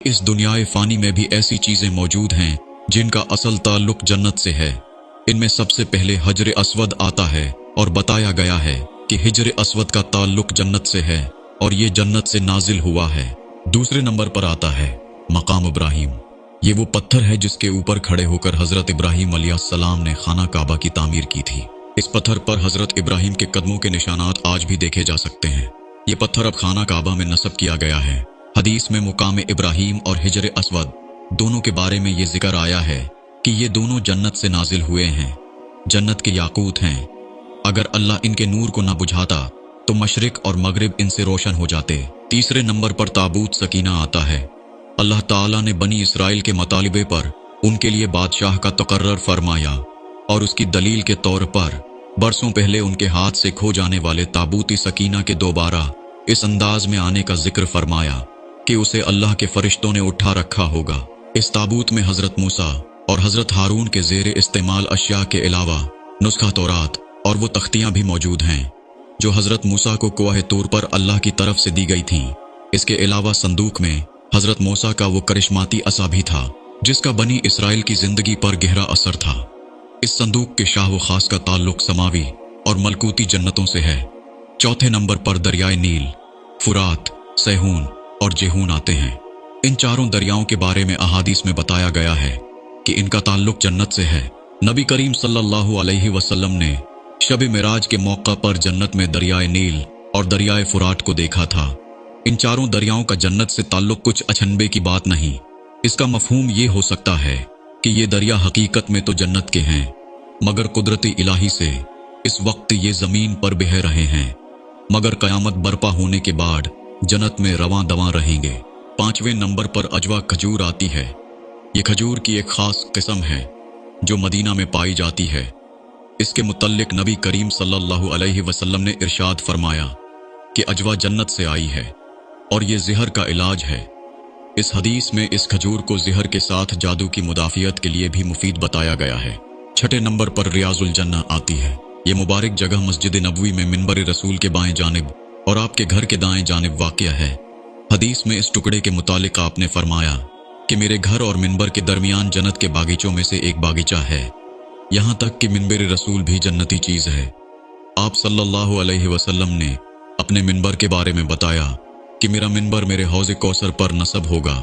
इस दुनियाए फ़ानी में भी ऐसी चीज़ें मौजूद हैं जिनका असल ताल्लुक जन्नत से है। इनमें सबसे पहले हजर अस्वद आता है और बताया गया है कि हिजर अस्वद का ताल्लुक जन्नत से है और ये जन्नत से नाजिल हुआ है। दूसरे नंबर पर आता है मकाम इब्राहिम। ये वो पत्थर है जिसके ऊपर खड़े होकर हजरत इब्राहिम अलैहिस्सलाम ने खाना काबा की तामीर की थी। इस पत्थर पर हजरत इब्राहिम के कदमों के निशानात आज भी देखे जा सकते हैं। ये पत्थर अब खाना काबा में नस्ब किया गया है। हदीस में मुकाम इब्राहिम और हिजर अस्वद दोनों के बारे में ये जिक्र आया है कि ये दोनों जन्नत से नाजिल हुए हैं, जन्नत के याकूत हैं। अगर अल्लाह इनके नूर को न बुझाता तो मशरिक और मगरिब इनसे रोशन हो जाते। तीसरे नंबर पर ताबूत सकीना आता है। अल्लाह ताला ने बनी इसराइल के मतालिबे पर उनके लिए बादशाह का तकर्रर फरमाया और उसकी दलील के तौर पर बरसों पहले उनके हाथ से खो जाने वाले ताबूती सकीना के दोबारा इस अंदाज में आने का जिक्र फरमाया कि उसे अल्लाह के फरिश्तों ने उठा रखा होगा। इस ताबूत में हजरत मूसा और हजरत हारून के ज़ेरे इस्तेमाल अशिया के अलावा नुस्खा तौरात और वो तख्तियां भी मौजूद हैं जो हजरत मूसा को कोह तूर पर अल्लाह की तरफ से दी गई थीं। इसके अलावा संदूक में हजरत मूसा का वो करिश्माती असा भी था जिसका बनी इसराइल की जिंदगी पर गहरा असर था। इस संदूक के शाह व खास का ताल्लुक समावी और मलकूती जन्नतों से है। चौथे नंबर पर दरियाए नील, फुरात, सहून और जेहून आते हैं। इन चारों दरियाओं के बारे में अहादीस में बताया गया है कि इनका ताल्लुक जन्नत से है। नबी करीम सल्लल्लाहु अलैहि वसल्लम ने शब मिराज के मौका पर जन्नत में दरियाए नील और दरियाए फुरात को देखा था। इन चारों दरियाओं का जन्नत से ताल्लुक कुछ अचंभे की बात नहीं। इसका मफहूम ये हो सकता है कि ये दरिया हकीकत में तो जन्नत के हैं मगर कुदरती इलाही से इस वक्त ये जमीन पर बह रहे हैं, मगर कयामत बर्पा होने के बाद जन्नत में रवां दवां रहेंगे। पांचवें नंबर पर अजवा खजूर आती है। ये खजूर की एक खास किस्म है जो मदीना में पाई जाती है। इसके मुतल्लिक नबी करीम सल्लल्लाहु अलैहि वसल्लम ने इरशाद फरमाया कि अजवा जन्नत से आई है और ये ज़हर का इलाज है। इस हदीस में इस खजूर को ज़हर के साथ जादू की मुदाफ़ियत के लिए भी मुफीद बताया गया है। छठे नंबर पर रियाजुल जन्ना आती है। ये मुबारक जगह मस्जिद नबवी में मिंबर रसूल के बाएं जानिब और आपके घर के दाएं जानिब वाक़या है। हदीस में इस टुकड़े के मुतालिक आपने फरमाया कि मेरे घर और मिंबर के दरमियान जन्नत के बागीचों में से एक बागीचा है, यहाँ तक कि मिंबर रसूल भी जन्नती चीज़ है। आप सल्लल्लाहु अलैहि वसल्लम ने अपने मिंबर के बारे में बताया कि मेरा मिंबर मेरे हौज़ कौसर पर नस्ब होगा